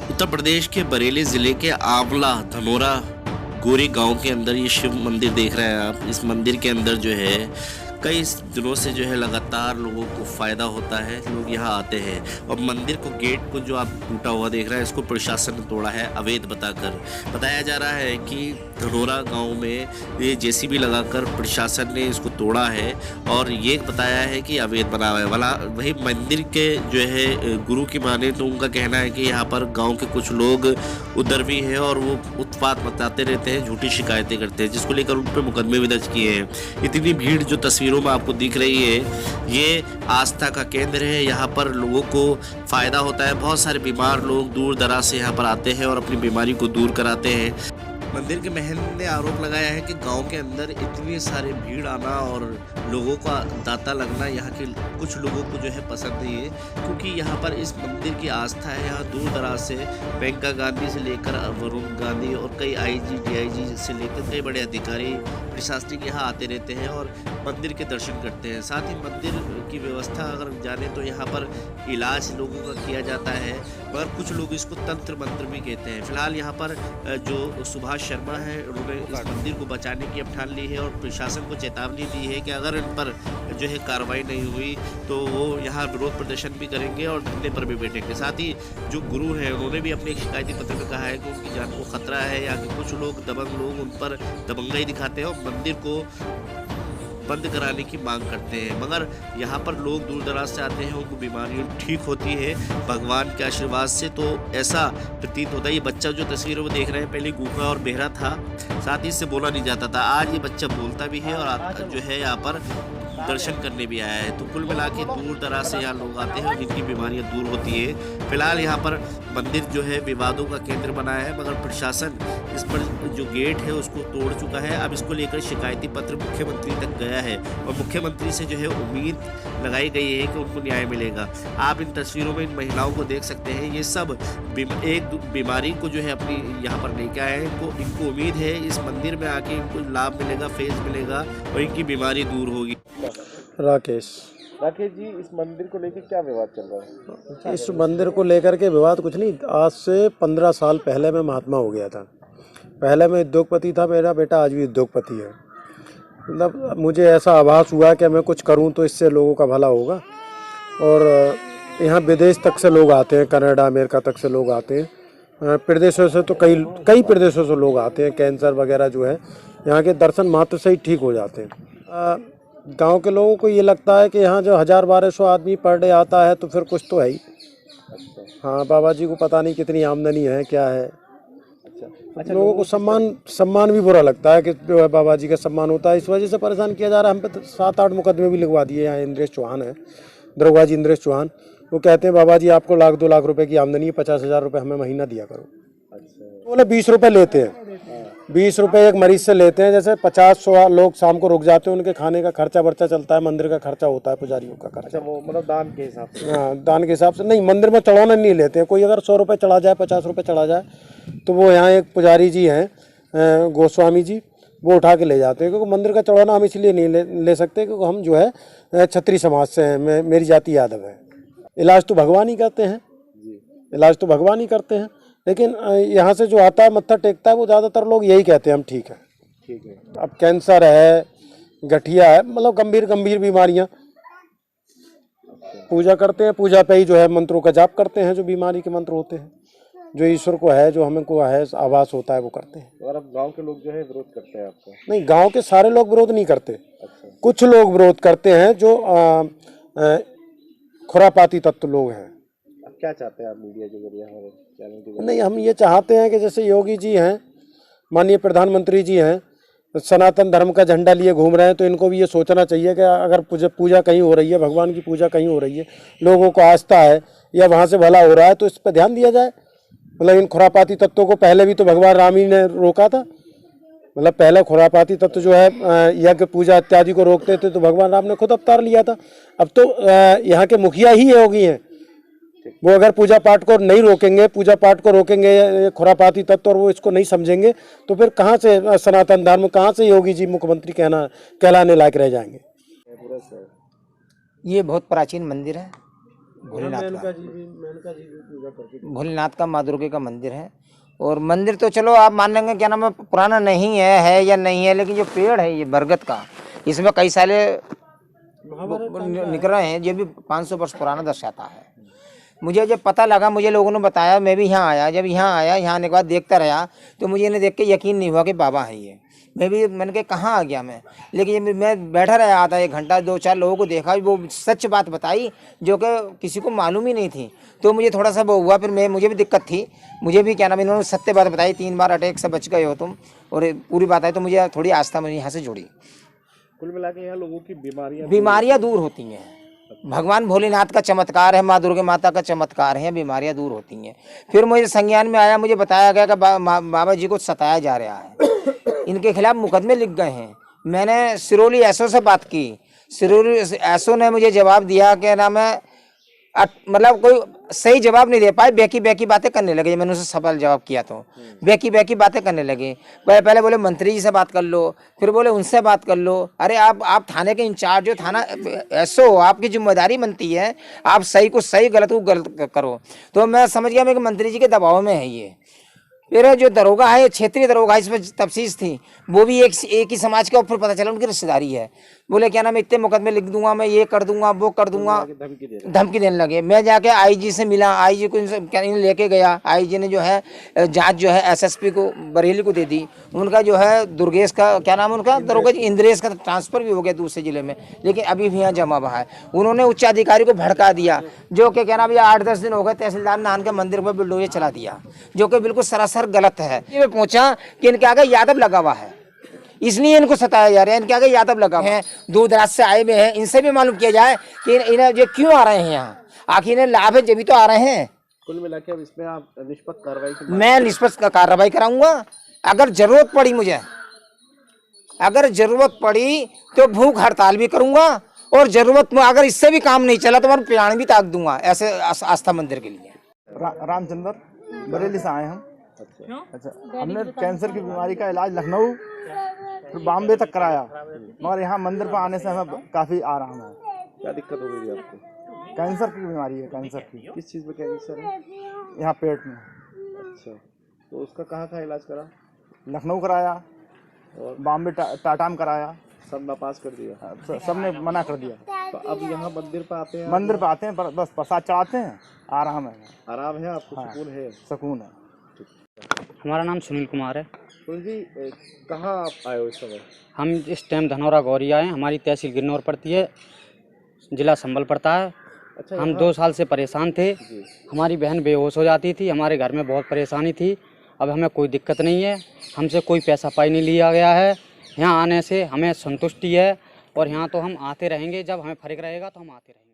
उत्तर प्रदेश के बरेली जिले के आंवला धनोरा गोरी गांव के अंदर ये शिव मंदिर देख रहे हैं आप। इस मंदिर के अंदर जो है कई दिनों से जो है लगातार लोगों को फ़ायदा होता है, लोग यहाँ आते हैं। और मंदिर को गेट को जो आप टूटा हुआ देख रहे हैं, इसको प्रशासन ने तोड़ा है अवैध बताकर। बताया जा रहा है कि धनोरा गांव में ये जेसीबी लगाकर प्रशासन ने इसको तोड़ा है और ये बताया है कि अवैध बना हुआ है। वाला वही मंदिर के जो है गुरु की माने तो उनका कहना है कि यहाँ पर गाँव के कुछ लोग उधर भी हैं और वो उत्पात मचाते रहते हैं, झूठी शिकायतें करते हैं, जिसको लेकर उन पर मुकदमे भी दर्ज किए हैं। इतनी भीड़ जो तस्वीरों में आपको दिख रही है, ये आस्था का केंद्र है। यहाँ पर लोगों को फ़ायदा होता है। बहुत सारे बीमार लोग दूर दराज से यहाँ पर आते हैं और अपनी बीमारी को दूर कराते हैं। मंदिर के महल ने आरोप लगाया है कि गांव के अंदर इतनी सारी भीड़ आना और लोगों का दाता लगना यहाँ के कुछ लोगों को जो है पसंद नहीं है, क्योंकि यहाँ पर इस मंदिर की आस्था है। यहाँ दूर दराज से प्रियंका गांधी से लेकर वरुण गांधी और कई आईजी डीआईजी से लेकर कई बड़े अधिकारी प्रशासनिक यहाँ आते रहते हैं और मंदिर के दर्शन करते हैं। साथ ही मंदिर की व्यवस्था अगर जाने तो यहाँ पर इलाज लोगों का किया जाता है, मगर कुछ लोग इसको तंत्र मंत्र भी कहते हैं। फिलहाल यहाँ पर जो सुभाष शर्मा है, उन्होंने इस मंदिर को बचाने की ठान ली है और प्रशासन को चेतावनी दी है कि अगर इन पर जो है कार्रवाई नहीं हुई तो वो यहाँ विरोध प्रदर्शन भी करेंगे और धरने पर भी बैठेंगे। साथ ही जो गुरु हैं, उन्होंने भी अपने एक शिकायती पत्र में कहा है कि उनकी जान को खतरा है या कि कुछ लोग दबंग लोग उन पर दबंगाई दिखाते हैं और मंदिर को बंद कराने की मांग करते हैं। मगर यहाँ पर लोग दूर दराज से आते हैं, उनको बीमारियाँ ठीक होती है भगवान के आशीर्वाद से, तो ऐसा प्रतीत होता है। ये बच्चा जो तस्वीरों में देख रहे हैं, पहले गूंगा और बहरा था, साथ ही इससे बोला नहीं जाता था। आज ये बच्चा बोलता भी है और जो है यहाँ पर दर्शन करने भी आया है। तो कुल मिला के दूर दराज से यहाँ लोग आते हैं और जिनकी बीमारियाँ दूर होती है। फिलहाल यहाँ पर मंदिर जो है विवादों का केंद्र बनाया है, मगर प्रशासन इस पर जो गेट है उसको तोड़ चुका है। अब इसको लेकर शिकायती पत्र मुख्यमंत्री तक गया है और मुख्यमंत्री से जो है उम्मीद लगाई गई है कि उनको न्याय मिलेगा। आप इन तस्वीरों में इन महिलाओं को देख सकते हैं, ये सब एक बीमारी को जो है अपनी यहाँ पर लेके आए हैं। इनको उम्मीद है इस मंदिर में आके इनको लाभ मिलेगा, फैज़ मिलेगा और इनकी बीमारी दूर होगी। राकेश जी, इस मंदिर को लेकर क्या विवाद चल रहा है? इस मंदिर को लेकर के विवाद कुछ नहीं, आज से 15 साल पहले मैं महात्मा हो गया था। पहले मैं उद्योगपति था, मेरा बेटा आज भी उद्योगपति है। मतलब मुझे ऐसा आभास हुआ कि मैं कुछ करूं तो इससे लोगों का भला होगा। और यहाँ विदेश तक से लोग आते हैं, कनाडा अमेरिका तक से लोग आते हैं, प्रदेशों से तो कई प्रदेशों से लोग आते हैं। कैंसर वगैरह जो है यहाँ के दर्शन मात्र से ही ठीक हो जाते हैं। गांव के लोगों को ये लगता है कि यहाँ जो 1000-1200 आदमी पर डे आता है तो फिर कुछ तो है ही। हाँ, बाबा जी को पता नहीं कितनी आमदनी है, क्या है। अच्छा, लोगों को सम्मान भी बुरा लगता है कि जो है बाबा जी का सम्मान होता है, इस वजह से परेशान किया जा रहा है। हम पे 7-8 मुकदमे भी लिखवा दिए। यहाँ इंद्रेश चौहान है, दरोगा जी इंद्रेश चौहान, वो कहते हैं बाबा जी आपको 1-2 लाख रुपए की आमदनी है, 50,000 रुपये हमें महीना दिया करो। बोले 20 रुपये लेते हैं, 20 रुपये एक मरीज से लेते हैं। जैसे 50-100 लोग शाम को रुक जाते हैं, उनके खाने का खर्चा वर्चा चलता है, मंदिर का खर्चा होता है, पुजारियों का खर्चा। अच्छा, वो मतलब दान के हिसाब से? हाँ, दान के हिसाब से नहीं, मंदिर में चढ़ाना नहीं लेते हैं। कोई अगर 100 रुपये चढ़ा जाए, 50 रुपये चढ़ा जाए, तो वो यहाँ एक पुजारी जी हैं गोस्वामी जी, वो उठा के ले जाते हैं। क्योंकि मंदिर का चढ़ाना हम इसलिए नहीं ले सकते क्योंकि हम जो है क्षत्रिय समाज से हैं, मेरी जाति यादव है। इलाज तो भगवान ही करते हैं, इलाज तो भगवान ही करते हैं। लेकिन यहाँ से जो आता है मत्था टेकता है, वो ज़्यादातर लोग यही कहते हैं हम ठीक है। अब कैंसर है, गठिया है, मतलब गंभीर बीमारियाँ, पूजा करते हैं। पूजा पे ही जो है मंत्रों का जाप करते हैं, जो बीमारी के मंत्र होते हैं, जो ईश्वर को है, जो हमको है आभास होता है, वो करते हैं। और अब गांव के लोग जो है विरोध करते हैं आपको? नहीं, गांव के सारे लोग विरोध नहीं करते। अच्छा। कुछ लोग विरोध करते हैं जो खुरापाती तत्व लोग हैं। अब क्या चाहते हैं आप मीडिया के जरिए, हमारे चैनल के जरिए? नहीं, हम ये चाहते हैं कि जैसे योगी जी हैं, माननीय प्रधानमंत्री जी हैं, सनातन धर्म का झंडा लिए घूम रहे हैं, तो इनको भी ये सोचना चाहिए कि अगर पूजा कहीं हो रही है, भगवान की पूजा कहीं हो रही है, लोगों को आस्था है या वहाँ से भला हो रहा है, तो इस पर ध्यान दिया जाए। मतलब इन खुरापाती तत्वों को पहले भी तो भगवान राम ही ने रोका था। मतलब पहले खुरापाती तत्व जो है यज्ञ पूजा इत्यादि को रोकते थे, तो भगवान राम ने खुद अवतार लिया था। अब तो यहाँ के मुखिया ही योगी हैं, वो अगर पूजा पाठ को नहीं रोकेंगे, पूजा पाठ को रोकेंगे खुरापाती तत्व, और वो इसको नहीं समझेंगे, तो फिर कहाँ से सनातन धर्म, कहाँ से योगी जी मुख्यमंत्री कहलाने लायक रह जाएंगे। ये बहुत प्राचीन मंदिर है। भोलेनाथ मेनका का। जी भी पूजा करते थे। भोलेनाथ का माँ दुर्गे का मंदिर है। और मंदिर तो चलो आप मान लेंगे क्या नाम है, पुराना नहीं है या नहीं है, लेकिन जो पेड़ है ये बरगद का, इसमें कई साले निकल रहे हैं, ये भी 500 वर्ष पुराना दर्शाता है। मुझे जब पता लगा, मुझे लोगों ने बताया, मैं भी यहाँ आया। जब यहाँ आया, यहाँ आने के बाद देखता रहा, तो मुझे इन्हें देख के यकीन नहीं हुआ कि बाबा है ये। मैंने कहा कहाँ आ गया मैं, लेकिन जब मैं बैठा रहा आधा 1 घंटा, 2-4 लोगों को देखा, वो सच बात बताई जो कि किसी को मालूम ही नहीं थी। तो मुझे थोड़ा सा वो हुआ, फिर मुझे भी दिक्कत थी, मुझे भी क्या नाम, इन्होंने सत्य बात बताई, 3 बार अटैक से बच गए हो तुम, और पूरी बात आई, तो मुझे थोड़ी आस्था मुझे यहाँ से जुड़ी। कुल मिला के यहाँ लोगों की बीमारियां दूर होती हैं। भगवान भोलेनाथ का चमत्कार है, माँ दुर्गा माता का चमत्कार है, बीमारियां दूर होती हैं। फिर मुझे संज्ञान में आया, मुझे बताया गया कि बाबा जी को सताया जा रहा है, इनके खिलाफ मुकदमे लिख गए हैं। मैंने सिरोली एसओ से बात की, सिरोली एसओ ने मुझे जवाब दिया कि नाम है, मतलब कोई सही जवाब नहीं दे पाए, बेकी बातें करने लगे। मैंने उसे सवाल जवाब किया तो बेकी बातें करने लगे। पहले बोले मंत्री जी से बात कर लो, फिर बोले उनसे बात कर लो। अरे आप थाने के इंचार्ज हो, थाना एसओ, आपकी जिम्मेदारी बनती है आप सही को सही, गलत को गलत करो। तो मैं समझ गया मैं कि मंत्री जी के दबाव में है ये। फिर जो दरोगा है, क्षेत्रीय दरोगा, इसमें तफसीस थी, वो भी एक ही समाज के, और फिर पता चला उनकी रिश्तेदारी है। बोले क्या नाम, इतने मुकदमे लिख दूंगा, मैं ये कर दूंगा, वो कर दूंगा, धमकी देने लगे। मैं जाके आईजी से मिला, आईजी को लेके गया। आईजी ने जो है जांच जो है एसएसपी को, बरेली को दे दी। उनका जो है दुर्गेश का क्या नाम, उनका दरोगा जी इंद्रेश का ट्रांसफर भी हो गया दूसरे जिले में, लेकिन अभी भी यहाँ जमा हुआ है। उन्होंने उच्च अधिकारी को भड़का दिया, जो कि क्या नाम, 8-10 दिन हो गए, तहसीलदार नान के मंदिर पर बुलडोजर चला दिया, जो कि बिल्कुल सरासर गलत है। ये मैं पहुंचा कि इनके आगे यादव लगा हुआ है, इसलिए इनको सताया जा रहा है, इनके आगे यादव लगा हुआ है। दूर दराज से आए हुए हैं, इनसे भी मालूम किया जाए कि इन्हें ये क्यों आ रहे हैं यहाँ, आखिर इन्हें लाभ है जब तो आ रहे हैं। कुल मिला के अब इसमें आप निष्पक्ष कार्रवाई की मैं निष्पक्ष कार्रवाई कराऊंगा। अगर जरूरत पड़ी, मुझे अगर जरूरत पड़ी तो भूख हड़ताल भी करूंगा, और जरूरत में अगर इससे भी काम नहीं चला तो मैं प्राण भी त्याग दूंगा, ऐसे आस्था मंदिर के लिए। रामचंद्र, बरेली से आए हम। अच्छा, हमने कैंसर की बीमारी का इलाज लखनऊ फिर बॉम्बे तक कराया, मगर यहाँ मंदिर पर आने से हमें काफ़ी आराम है। क्या दिक्कत हो गई थी आपको? कैंसर की बीमारी है, कैंसर की। किस चीज़ में कैंसर है? यहाँ पेट में। अच्छा, तो उसका कहाँ इलाज करा? लखनऊ कराया और बॉम्बे टाटा में कराया, सब नापास कर दिया। सबने मना कर दिया। तो अब यहाँ मंदिर पर आते हैं? मंदिर पर आते हैं, बस प्रसाद चढ़ाते हैं, आराम है। आराम है आपको? हाँ, सुकून है? सुकून है। हमारा नाम सुनील कुमार है। सुनील जी, कहाँ आप आए हो इस समय? हम इस टाइम धनौरा गौरी आए हैं। हमारी तहसील गिन्नौर पड़ती है, जिला संभल पड़ता है। अच्छा, हम 2 साल से परेशान थे। हमारी बहन बेहोश हो जाती थी, हमारे घर में बहुत परेशानी थी। अब हमें कोई दिक्कत नहीं है, हमसे कोई पैसा पाई नहीं लिया गया है। यहाँ आने से हमें संतुष्टि है, और यहाँ तो हम आते रहेंगे, जब हमें फर्क रहेगा तो हम आते रहेंगे।